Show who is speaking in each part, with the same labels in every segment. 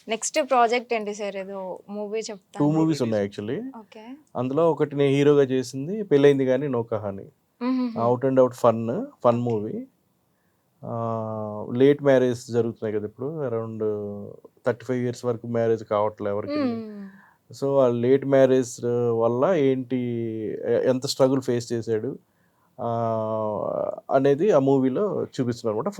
Speaker 1: Next project ఏంటి sir? ఏదో movie
Speaker 2: 2
Speaker 1: చెప్తాను.
Speaker 2: మూవీస్ ఉన్నాయి యాక్చువల్లీ.
Speaker 1: ఓకే.
Speaker 2: అందులో ఒకటి నేను హీరోగా చేసింది 'పెళ్ళయింది గాని నో కహాని'.
Speaker 1: హుహుహు.
Speaker 2: Out and out fun
Speaker 1: okay.
Speaker 2: Movie. Late marriage జరుగుతున్నాయి కదా ఇప్పుడు. అరౌండ్ 35 ఇయర్స్ వరకు మ్యారేజ్ కావట్లే ఎవరికిని.
Speaker 1: హ్మ్.
Speaker 2: సో, ఆ లేట్ మ్యారేజ్ వల్ల ఏంటి ఎంత స్ట్రగుల్ ఫేస్ చేశాడు అనేది ఆ మూవీలో చూపిస్తున్నారనమాట.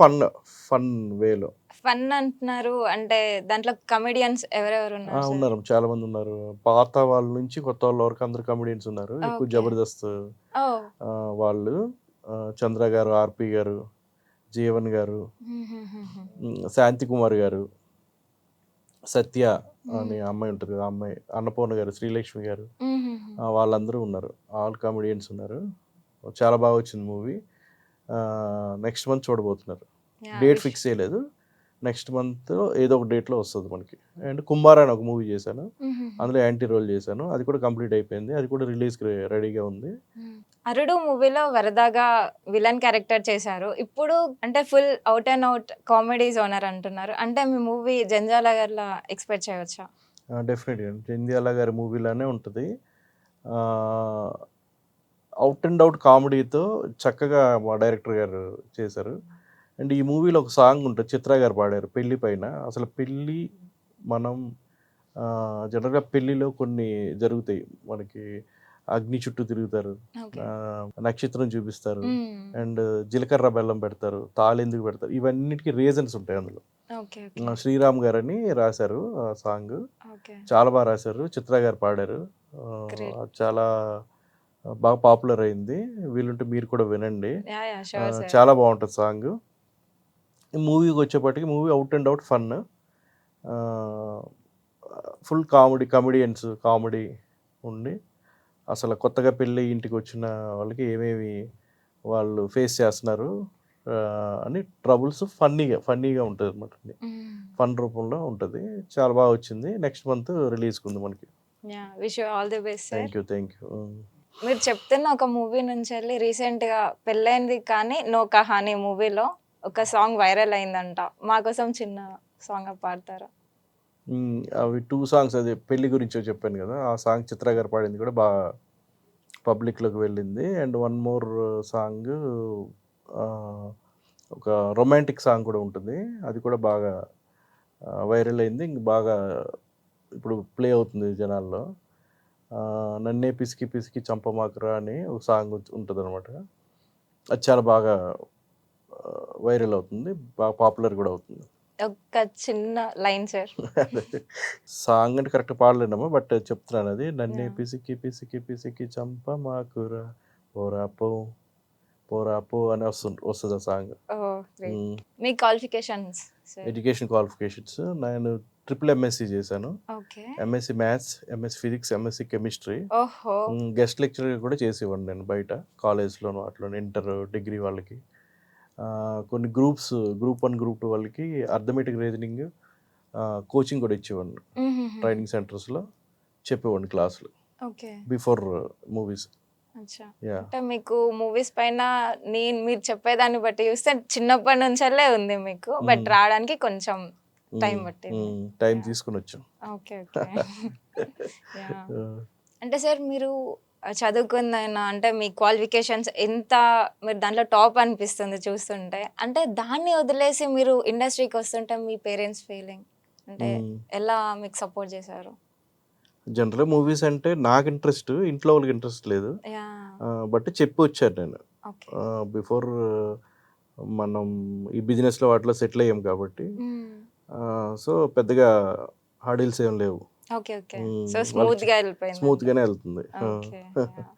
Speaker 2: ఫన్ వేలో.
Speaker 1: ఫన్ అంటున్నారు. అంటే దాంట్లో కమెడియన్స్ ఎవరెవరున్నారు సార్?
Speaker 2: ఉన్నారు. చాలామంది ఉన్నారు. పాత వాళ్ళ నుంచి కొత్త వాళ్ళ వరకు అందరూ కమెడియన్స్ ఉన్నారు. ఎక్కువ
Speaker 1: ఓకే.
Speaker 2: 'జబర్దస్త్'
Speaker 1: ఓహ్!
Speaker 2: వాళ్ళు 'చంద్ర' గారు, 'ఆర్‌పి' గారు, 'జీవన్' గారు,
Speaker 1: హుహుహుహు.
Speaker 2: శాంతి కుమార్ గారు, 'సత్య'
Speaker 1: హ్మ్.
Speaker 2: అనే అమ్మాయి ఉంటది. ఆ అమ్మాయి, 'అన్నపూర్ణ' గారు, 'శ్రీలక్ష్మి' గారు,
Speaker 1: హుహుహు.
Speaker 2: వాళ్ళందరూ ఉన్నారు. ఆల్ కమెడియన్స్ ఉన్నారు. చాలా బాగా వచ్చింది మూవీ. నెక్స్ట్ మంత్ చూడబోతున్నారు.
Speaker 1: యాహ్!
Speaker 2: డేట్ ఫిక్స్ చేయలేదు. నెక్స్ట్ మంత్ ఏదో ఒక డేట్‌లో వస్తది మనకి. అండ్ 'కుంభార' అని ఒక మూవీ చేశాను.
Speaker 1: హుహుహు.
Speaker 2: అందులో యాంటీ రోల్ చేశాను. అది కూడా కంప్లీట్ అయిపోయింది. అది కూడా రిలీజ్‌కి రెడీగా ఉంది.
Speaker 1: హ్మ్. 'అరుడు' మూవీలో వరదాగా విలన్ క్యారెక్టర్ చేశారు. ఇప్పుడు అంటే full out and out comedy genre అంటున్నారు. అంటే మీ మూవీ 'జంజాల' గారిలా ఎక్స్‌పెక్ట్ చేయవచ్చా?
Speaker 2: డెఫినెట్‌గా 'జంధ్యాల' గారి మూవీలానే ఉంటది. ఆహ్, ఔట్ అండ్ ఔట్ కామెడీతో చక్కగా మా డైరెక్టర్ గారు చేశారు. అండ్ ఈ మూవీలో ఒక సాంగ్ ఉంటది. చిత్ర గారు పాడారు పెళ్లి పైన. అసలు పెళ్లి మనం జనరల్‌గా పెళ్లిలో కొన్ని జరుగుతాయి. మనకి అగ్ని చుట్టూ తిరుగుతారు.
Speaker 1: ఓకే.
Speaker 2: నక్షత్రం చూపిస్తారు.
Speaker 1: హ్మ్.
Speaker 2: అండ్ జీలకర్ర బెల్లం పెడతారు. తాళెందుకు పెడతారు. ఇవన్నిటికి రీజన్స్ ఉంటాయి అందులో.
Speaker 1: ఓకే. ఓకే.
Speaker 2: శ్రీరామ్ గారని రాశారు ఆ సాంగ్.
Speaker 1: ఓకే.
Speaker 2: చాలా బాగా రాశారు. చిత్ర గారు పాడారు.
Speaker 1: గ్రేట్.
Speaker 2: చాలా బాగా పాపులర్ అయింది. వీలుంటే మీరు కూడా వినండి.
Speaker 1: యాహ్! యాహ్! Sure sir.
Speaker 2: చాలా బావుంటది సాంగు. ఈ మూవీకొచ్చేప్పటికి movie out and out fun. Ah, full comedians comedy ఉండి, అసలు కొత్తగా పెళ్ళయి ఇంటికొచ్చిన వాళ్ళకి ఏమేమి వాళ్ళు ఫేస్ చేస్తున్నారు అని ట్రబుల్స్ ఫన్నీగా ఉంటదనమాట.
Speaker 1: హ్మ్.
Speaker 2: ఫన్ రూపంలో ఉంటది. చాలా బాగా వచ్చింది. నెక్స్ట్ మంత్ రిలీజ్‌కుంది మనకి.
Speaker 1: Yeah! Wish you all the best sir.
Speaker 2: Thank you.
Speaker 1: మీరు చెప్తున్న ఒక మూవీ నుంచెల్లి రీసెంట్‌గా 'పెళ్ళైంది కానీ నో కహాని' మూవీలో ఒక సాంగ్ వైరల్ అయిందంట. మా కోసం చిన్న సాంగ్ పాడతారా?
Speaker 2: అవి 2 సాంగ్స్ అదే పెళ్లి గురించో చెప్పాను గదా! ఆ సాంగ్ చిత్ర గారు పాడింది కూడా బాగా పబ్లిక్‌లోకి వెళ్ళింది. అండ్ వన్ మోర్ సాంగు ఆహ్, ఒక రొమాంటిక్ సాంగ్ కూడా ఉంటుంది. అది కూడా బాగా వైరల్ అయింది. ఇంక బాగా ఇప్పుడు ప్లే అవుతుంది జనాల్లో. 'నన్నే పిసికి పిసికి చంపమాకురా' అని ఒక సాంగ్ ఉంటదనమాట. అది చాలా బాగా వైరల్ అవుతుంది. బాగా పాపులర్ కూడా అవుతుంది.
Speaker 1: ఒక్క చిన్న లైన్ సార్.
Speaker 2: సాంగ్ అంటే కరెక్ట్‌గా పాడలేనమ్మా. బట్ చెప్తున్నానది. నన్నే
Speaker 1: యాహ్!
Speaker 2: పిసికి పిసికి పిసికి చంపమాకురా పోరా పో పోరా పో అని వస్తది ఆ సాంగ్.
Speaker 1: ఓహ్! గ్రేట్.
Speaker 2: హ్మ్.
Speaker 1: మీ క్వాలిఫికేషన్స్ సార్?
Speaker 2: ఎడ్యుకేషన్ క్వాలిఫికేషన్స్ నేను ట్రిపుల్ ఎంఎస్‌సి చేశాను.
Speaker 1: Okay.
Speaker 2: MSc maths, MSc physics, MSc chemistry.
Speaker 1: ఓహో!
Speaker 2: గెస్ట్ లెక్చరర్‌గా కూడా చేసేవాడిని నేను బయట కాలేజ్‌లోను అట్లా ఇంటర్, డిగ్రీ వాళ్ళకి. కొన్ని గ్రూప్ 1, గ్రూప్ 2 వాళ్ళకి అర్థమెటిక్ రీజనింగ్ కోచింగ్ కూడా ఇచ్చేవాడిని.
Speaker 1: హుహుహుహు.
Speaker 2: ట్రైనింగ్ సెంటర్స్‌లో చెప్పేవాడిని క్లాసులు.
Speaker 1: ఓకే.
Speaker 2: Before movies.
Speaker 1: అచ్చా!
Speaker 2: యాహ్!
Speaker 1: అంటే మీకు మూవీస్ పైన మీరు చెప్పేదాన్ని బట్టి చూస్తే చిన్నప్పటి నుంచెల్లే ఉంది మీకు. బట్
Speaker 2: హ్మ్.
Speaker 1: రావడానికి కొంచెం టైం
Speaker 2: హ్మ్.
Speaker 1: పట్టింది.
Speaker 2: Time
Speaker 1: yeah!
Speaker 2: తీసుకొనొచ్చాం.
Speaker 1: ఓకే. ఓకే. యాహ్!
Speaker 2: ఆ!
Speaker 1: అంటే సార్ మీరు చదువుకుందైనా అంటే మీ క్వాలిఫికేషన్స్ ఎంత మీరు దాంట్లో టాప్ అనిపిస్తుంది చూస్తుంటే. అంటే దాన్ని వదిలేసి మీరు ఇండస్ట్రీకొస్తుంటే మీ పేరెంట్స్ ఫీలింగ్ అంటే
Speaker 2: హ్మ్.
Speaker 1: ఎలా మీకు సపోర్ట్ చేశారు?
Speaker 2: జనరల్‌గా మూవీస్ అంటే నాకు ఇంట్రెస్ట్. ఇంట్లో వాళ్ళకి ఇంట్రెస్ట్ లేదు.
Speaker 1: యాహ్!
Speaker 2: బట్ చెప్పొచ్చాను నేను.
Speaker 1: ఓకే.
Speaker 2: బిఫోర్ మనం ఈ బిజినెస్‌లో వాటిలో సెటిల్ అయ్యాం కాబట్టి.
Speaker 1: హ్మ్.
Speaker 2: సో, పెద్దగా హర్డిల్స్ ఏం లేవు.
Speaker 1: ఓకే. ఓకే. సో,
Speaker 2: హ్మ్. వాళ్ళకి
Speaker 1: స్మూత్‌గా ఎళ్ళిపోయిందంటారు.
Speaker 2: స్మూత్‌గానే ఎళ్తుంది.
Speaker 1: ఓకే. యాహ్!